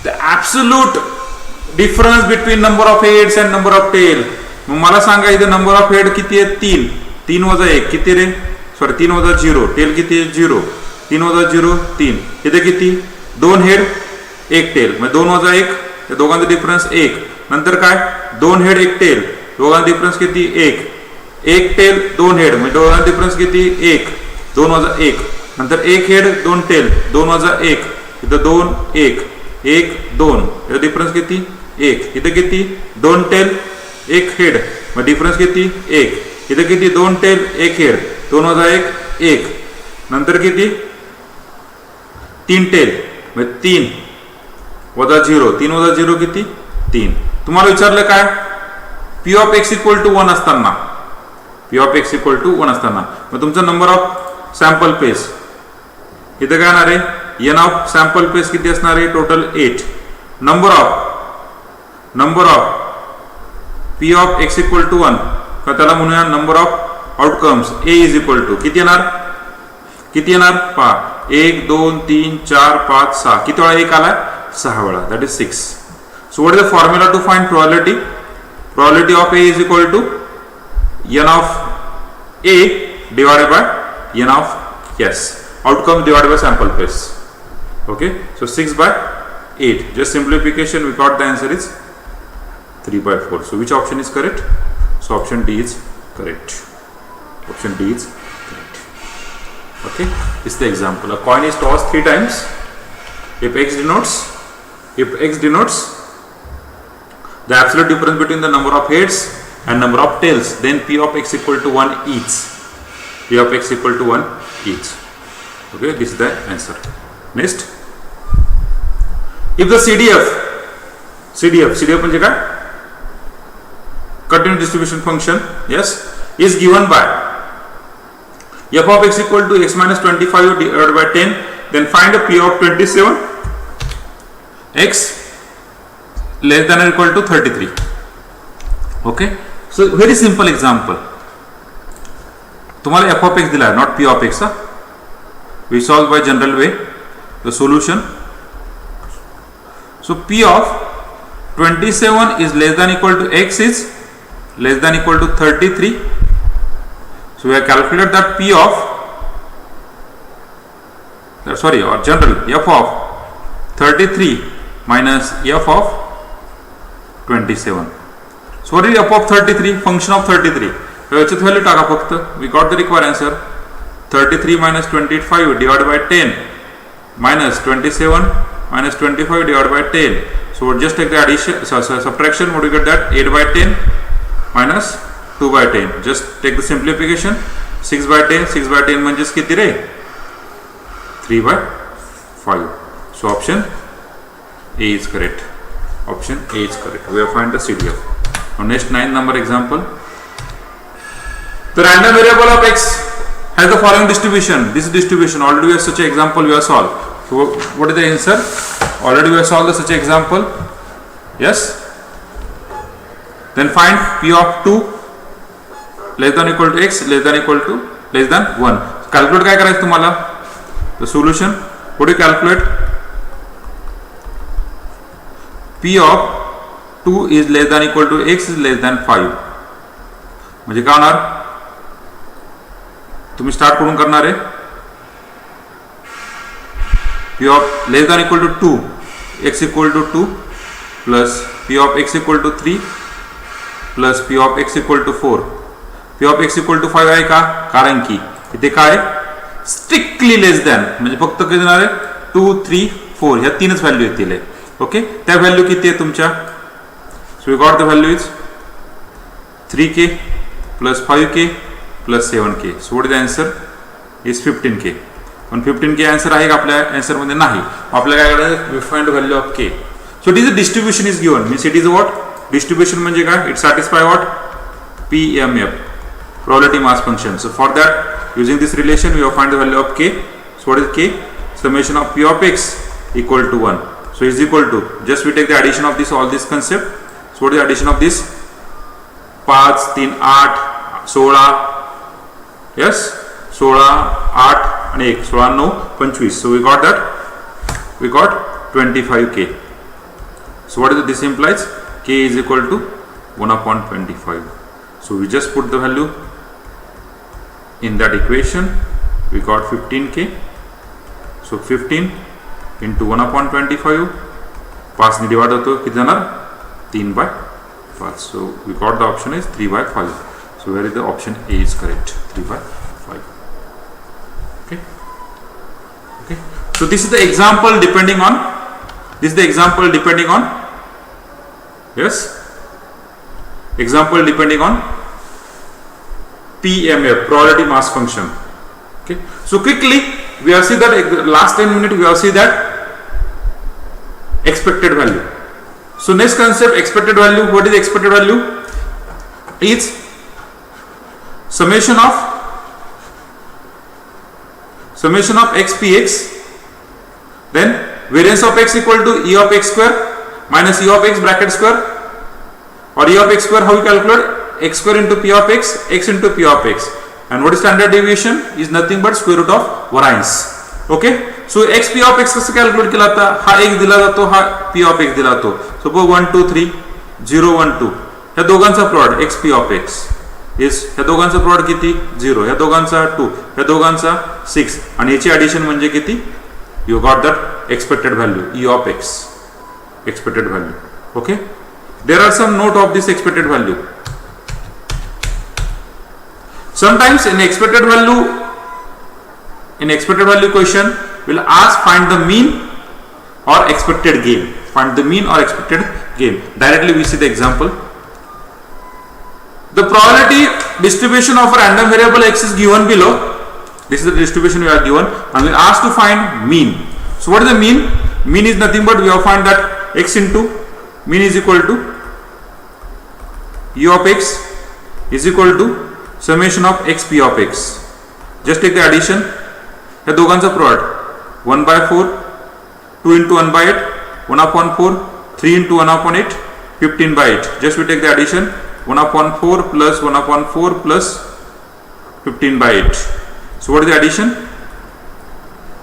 The absolute difference between number of heads and number of tail. मग मला सांगा इथे नंबर ऑफ हेड किती आहे, 3. 3 वजा 1 किती रे, सॉरी 3 वजा 0, टेल किती आहे 0, 3 वजा 0 3. इथे किती, 2 हेड 1 टेल, मग 2 वजा 1, या दोघांचा डिफरन्स 1. नंतर काय 2 हेड 1 टेल, दोघांचा डिफरन्स किती 1. 1 टेल 2 हेड, म्हणजे दोघांचा डिफरन्स किती 1. 2 वजा 1, नंतर 1 हेड 2 टेल, 2 वजा 1, इथं 2 1 1 2, याचा डिफरन्स किती 1. इथे किती 2 टेल 1 हेड, मग डिफरन्स किती 1. इथे किती 2 टेल 1 हेड, 2 वजा 1 1, नंतर किती 3 टेल, मग 3 वजा 0, 3 वजा 0 किती 3. तुम्हाला विचारलं काय, P of X equal to 1 असताना, P of X equal to 1 असताना, मग तुमचा नंबर ऑफ सॅम्पल पेस इथे काय येणार आहे, एन ऑफ सॅम्पल पेस किती असणार आहे, total 8. Number of P of X equal to 1, का त्याला म्हणूया number of outcomes A is equal to किती येणार पहा, 1 2 3 4 5 6, किती वेळा 1 आला, 6 वेळा, that is 6. So what is the formula to find probability? Probability of A is equal to N of A divided by N of S, outcomes divided by sample space. Okay, so 6 by 8, just simplification, we got the answer is 3 by 4. So which option is correct? So option D is correct. Option D is correct. Okay, this is the example. A coin is tossed 3 times. If x denotes the absolute difference between the number of heads and number of tails, then p of x equal to 1 each. P of x equal to 1 each. Okay, this is the answer. Next, if the CDF म्हणजे काय, continuous distribution function, yes, is given by f of x equal to x minus 25 divided by 10, then find a p of 27 x less than or equal to 33. Okay, so very simple example. तुम्हाला f of x दिला, not p of x. We solve by general way the solution. So p of 27 is less than equal to x is less than equal to 33. So we have calculated that p of or general f of 33 minus f of 27. So what is f of 33? Function of 33. याच्यात value टाका फक्त. We got the required answer. 33 minus 25 divided by 10 minus 27 minus 25 divided by 10. So just take the addition, subtraction. What do you get that? 8 by 10 minus 2 by 10. Just take the simplification. 6 by 10. 6 by 10 म्हणजेच किती रे? 3 by 5. So option A is correct. Option A is correct. We have find the CDF. Now next 9 number example. The random variable of x has the following distribution. This distribution already we have such an example we have solved. So what is the answer? Already we have solved such an example. Yes. Then find p of 2 less than equal to x less than equal to less than 1. Calculate काय करायचं तुम्हाला? The solution. What do you calculate? P of 2 is less than equal to x is less than 5. म्हणजे काय होणार? तुम्ही start करून करणार आहे. P of less than equal to 2, x equal to 2 plus P of x equal to 3 plus P of x equal to 4. P of x equal to 5 आहे का? कारण की इथे काय स्ट्रिक्टली लेस दॅन म्हणजे फक्त किती देणार आहे? 2, 3, 4 ह्या तीनच व्हॅल्यू येतील. ओके, त्या व्हॅल्यू किती आहे तुमच्या? So we got the value is 3k plus 5k plus 7k. So what is the answer? Is 15k. पण 15k आन्सर आहे का आपल्या आन्सर मध्ये? नाही. आपल्याला काय करायचं? We find value of k. So it is a distribution is given. Means it is what? Distribution म्हणजे काय? It satisfy what? PMF, probability mass function. So for that using this relation we have find the value of k. So what is k? Summation of p of x equal to 1. So is equal to, just we take the addition of this all this concept. So what is the addition of this? 5, 3, 8, 16. Yes, 16, 8 and 1, 16, 9, 25. So we got that. We got 25k. So what is this implies? K is equal to 1 upon 25. So we just put the value in that equation. We got 15k. So 15 into 1 upon 25. 5 ने divide होतो किती जाणार? 3 by 5. So we got the option is 3 by 5. So where is the option A is correct? 3 by 5. Okay. Okay. So this is the example depending on. This is the example depending on. Yes. Example depending on PMF, probability mass function. Okay. So quickly we have seen that last 10 minutes we have seen that expected value. So next concept, expected value. What is expected value? Is summation of x px, then variance of x equal to e of x square minus e of x bracket square, or e of x square how you calculate? X square into p of x into p of x. And what is standard deviation? Is nothing but square root of variance. Okay. So x p of x कसं calculate केला जाता? हा x दिला जातो, हा p of x दिला जातो. Suppose 1 2 3 0 1 2 ह्या दोघांचा product x p of x is ह्या दोघांचा प्रोडक्ट किती? 0. ह्या दोघांचा 2, ह्या दोघांचा 6 आणि याची ॲडिशन म्हणजे किती? You got that expected value e of x. Expected value. Okay. There are some note of this expected value. Sometimes in expected value question will ask find the mean or expected gain. Find the mean or expected gain. Directly we see the example. The probability distribution of a random variable x is given below. This is the distribution we are given and we are asked to find mean. So what is the mean? Mean is nothing but we have find that x into mean is equal to e of x is equal to summation of x p of x. Just take the addition. या दोघांचा product 1 by 4, 2 into 1 by 8, 1 upon 4, 3 into 1 upon 8, 15 by 8. Just we take the addition. 1 upon 4 plus 1 upon 4 plus 15 by 8. So what is the addition?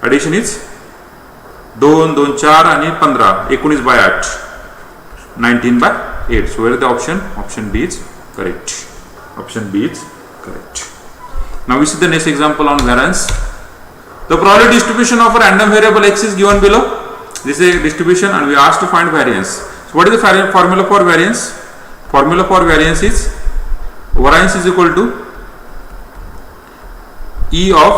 Addition is 2 2 4 आणि 15 19 by 8, 19 by 8. So where is the option? Option B is correct. Option B is correct. Now we see the next example on variance. The probability distribution of a random variable x is given below. this is a distribution and we are asked to find variance. So what is the formula for variance? Formula for variance is variance is equal to E of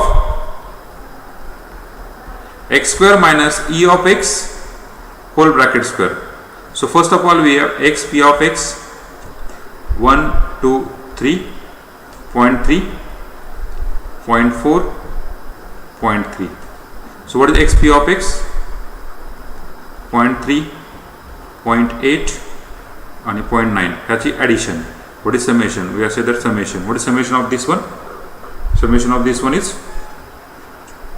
x square minus E of x whole bracket square. So first of all we have x p of x 1, 2, 3, 0.3, 0.4, 0.3. So what is x p of x? 0.3, 0.8 and 0.9. ह्याची addition. What is summation? We have said that summation. What is summation of this one? Summation of this one is,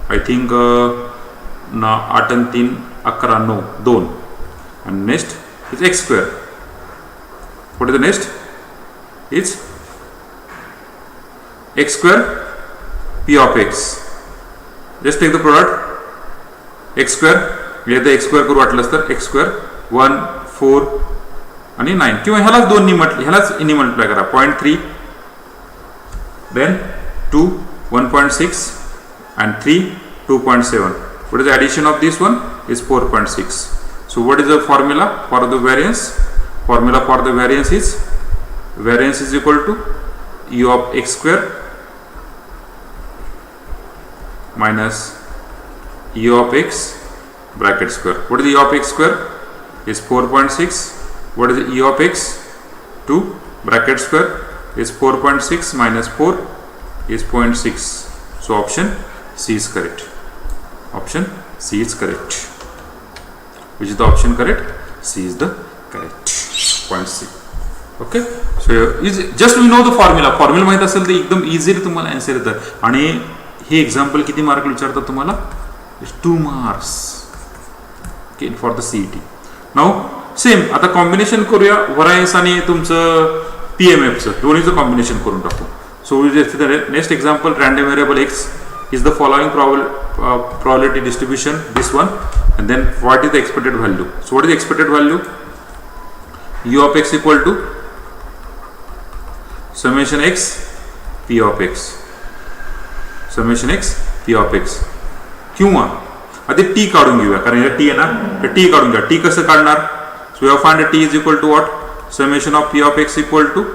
I think 8 and 3 11 no 2 and next is x square. What is the next? It's x square p of x. Just take the product x square. येथे x square करू वाटलं तर x square 1, 4 आणि 9 किंवा ह्यालाच 2 नी ह्यालाच इनी multiply करा 0.3 then 2 1.6 and 3 2.7. What is the addition of this one? Is 4.6. So what is the formula for the variance? Formula for the variance is equal to E of x square minus E of x bracket square. What is the E of x square? Is 4.6. What is the E of x? 2 bracket square is 4.6 minus 4 is 0.6. So option C is correct. Option C is correct. Which is the option correct? C is the correct. Point C. Okay. So is just we know the formula. Formula माहित असेल तर एकदम easily तुम्हाला answer येतं. आणि हे example किती mark विचारतात तुम्हाला? 2 marks. Okay, for the CET. Now same आता कॉम्बिनेशन करूया व्हरायन्स आणि तुमचं PMFचं दोन्हीचं कॉम्बिनेशन करून टाकू. So next example random variable x is the following probability distribution, this one, and then what is the expected value? So what is the expected value? U of x equal to summation x p of x, summation x p of x. किंवा आधी t काढून घेऊया कारण हे t आहे ना, तर t काढून घ्या. t कसं काढणार? So we have found that t is equal to what? Summation of p of x equal to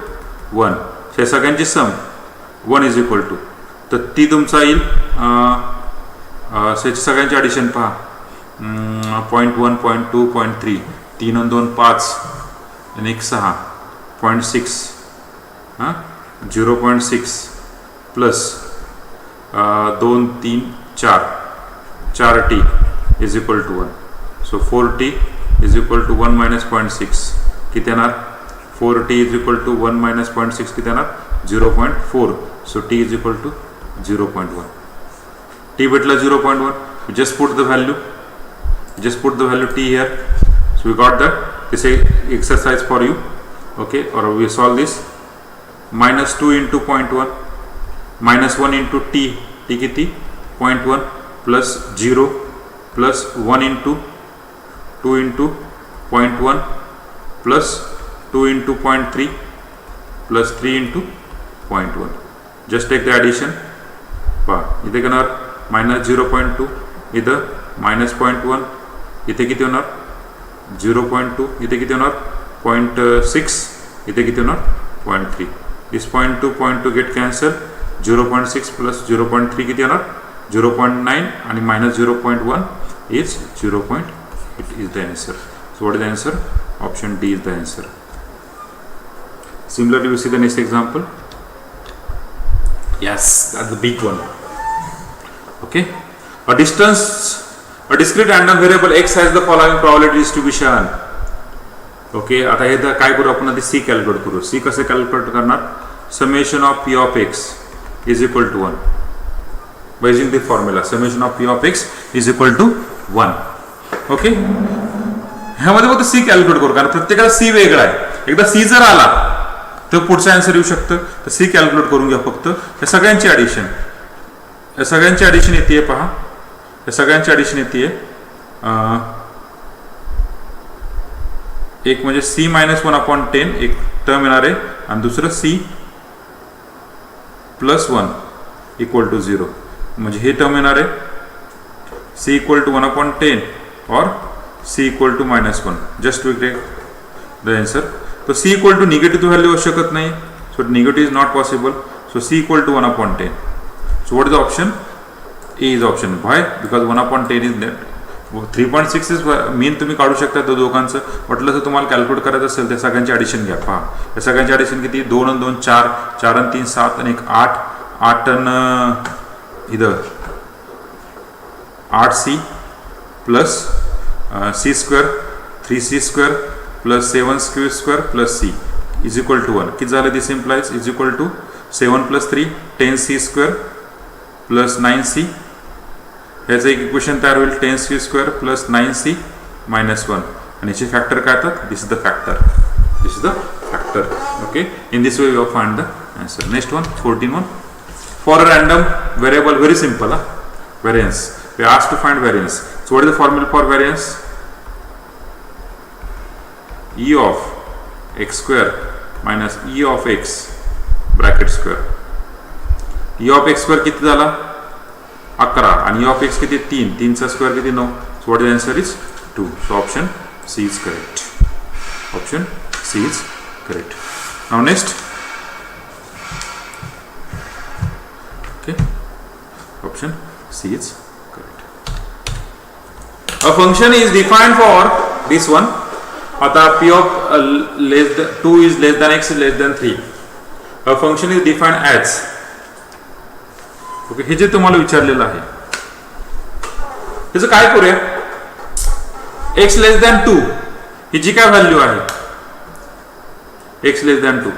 1. हे सगळ्यांची सम 1 is equal to, तर ती तुमचा येईल सगळ्यांची ॲडिशन पहा 0.1, 0.2, 0.3, 3 आणि 2 5 आणि 1 6, 0.6 0.6 plus 2 3 4 4t is equal to 1. So 4t is equal to 1 minus 0.6 किती येणार? 4t is equal to 1 minus 0.6 किती येणार? 0.4. So t is equal to 0.1. t भेटला 0.1. we just put the value t here. So we got that. This is exercise for you. Okay, or we solve this. Minus 2 into 0.1 minus 1 into t किती? 0.1 plus 0 plus 1 into 2 into 0.1 plus 2 into 0.3 plus 3 into 0.1. Just take the addition. इथे घेणार minus 0.2, इथं minus 0.1, इथे किती होणार? 0.2, इथे किती होणार? 0.6, इथे किती होणार? 0.3. This 0.2 0.2 get cancel. 0.6 प्लस 0.3 किती होणार? 0.9 आणि minus 0.1 is 0. It is the answer. So what is the answer? Option D is the answer. Similarly, we see the next example. Yes, that's the big one. Okay, a discrete random variable x has the following probability distribution. Okay, आता हे काय करू आपण? आधी c calculate करू. c कसे calculate करणार? summation of p of x is equal to 1 by using the formula. summation of p of x is equal to 1. Okay, ह्यामध्ये फक्त c कॅल्क्युलेट करू कारण प्रत्येकाला c वेगळा आहे. एकदा c जर आला तर पुढचा आन्सर येऊ शकतं. तर c कॅल्क्युलेट करून घ्या फक्त. या सगळ्यांची ॲडिशन, या सगळ्यांची ॲडिशन येते पहा. या सगळ्यांची ॲडिशन येते एक म्हणजे c मायनस 1/10 एक टर्म येणार आहे आणि दुसरं c प्लस 1 इक्वल टू 0 म्हणजे हे टर्म येणार आहे c इक्वल टू 1/10 और C equal to -1. Just to take the answer. So C equal to negative value असू शकत नाही. So negative is not possible. So C equal to 1/10. So what is the option? A is option. Why? Because 1/10 is net. 3.6 is mean तुम्ही काढू शकता तो दोघांचं. म्हटलं तर तुम्हाला कॅल्क्युलेट करायचं असेल त्या सगळ्यांची ॲडिशन घ्या. पहा या सगळ्यांची ॲडिशन किती? 2 आणि 2 4, 4 आणि 3 7 आणि 1 8, 8 आणि इधर 8C plus C² 3C² plus 7C² plus C is equal to 1. किती झालं? This implies is equal to 7 + 3 10C² plus 9C. याचं एक इक्वेशन तयार होईल 10C² प्लस 9C -1 आणि याचे फॅक्टर काय येतात? This is the factor. Okay, in this way we of find the answer. Next one 14 for a random variable. Very simple. variance. We are asked to find variance. So what is the formula for variance? E of x square minus E of x bracket square. E of x square किती झाला? 11 आणि E of x किती? 3. 3 चा square किती? 9. So what is the answer is 2. So option C is correct. Option C is correct. Now next. Okay. Option C is correct. A function is defined for this one. आता p of less than 2 is less than x is less than 3. A function is defined as. Okay, हे जे तुम्हाला विचारलेलं आहे त्याचं काय करूया? x less than 2 ही जी काय व्हॅल्यू आहे x लेस दॅन 2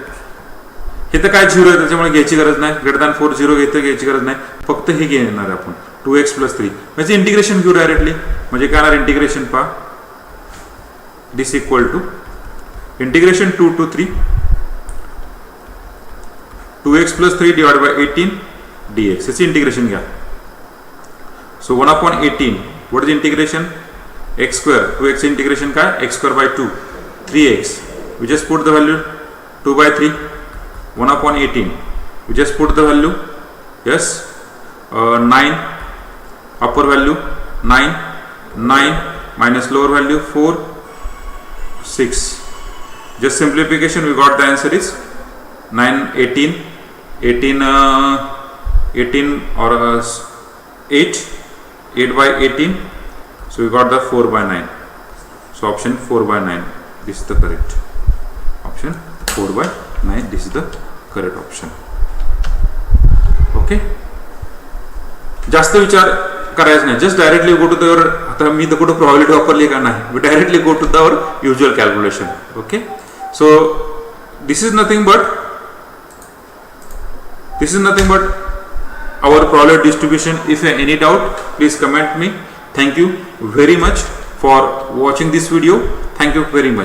हे तर काय 0 आहे त्याच्यामुळे घ्यायची गरज नाही. ग्रेटर दॅन 4 0 घेतो घ्यायची गरज नाही. फक्त हे घेणार आपण 2x + 3 म्हणजे इंटिग्रेशन घेऊ डायरेक्टली. म्हणजे काय होणार? इंटिग्रेशन पहा this equal to integration 2 to 3 2x + 3 divide by 18 dx. याची इंटिग्रेशन घ्या. So 1/18 what is integration? x². 2x integration काय? x²/2 3x. We just put the value 2/3 1/18. We just put the value yes 9 upper value 9 minus lower value 4 6. Just simplification we got the answer is 9 18 or 8/18. So we got the 4/9. So option 4/9 this is the correct option. 4/9 this is the correct option. Okay, जास्त विचार करायचं नाही. Just directly go to the. आता मी तर कुठं probability वापरली का नाही. We directly go to the our usual calculation. Okay, so this is nothing but our probability distribution. If you have any doubt, please comment me. Thank you very much for watching this video. Thank you very much.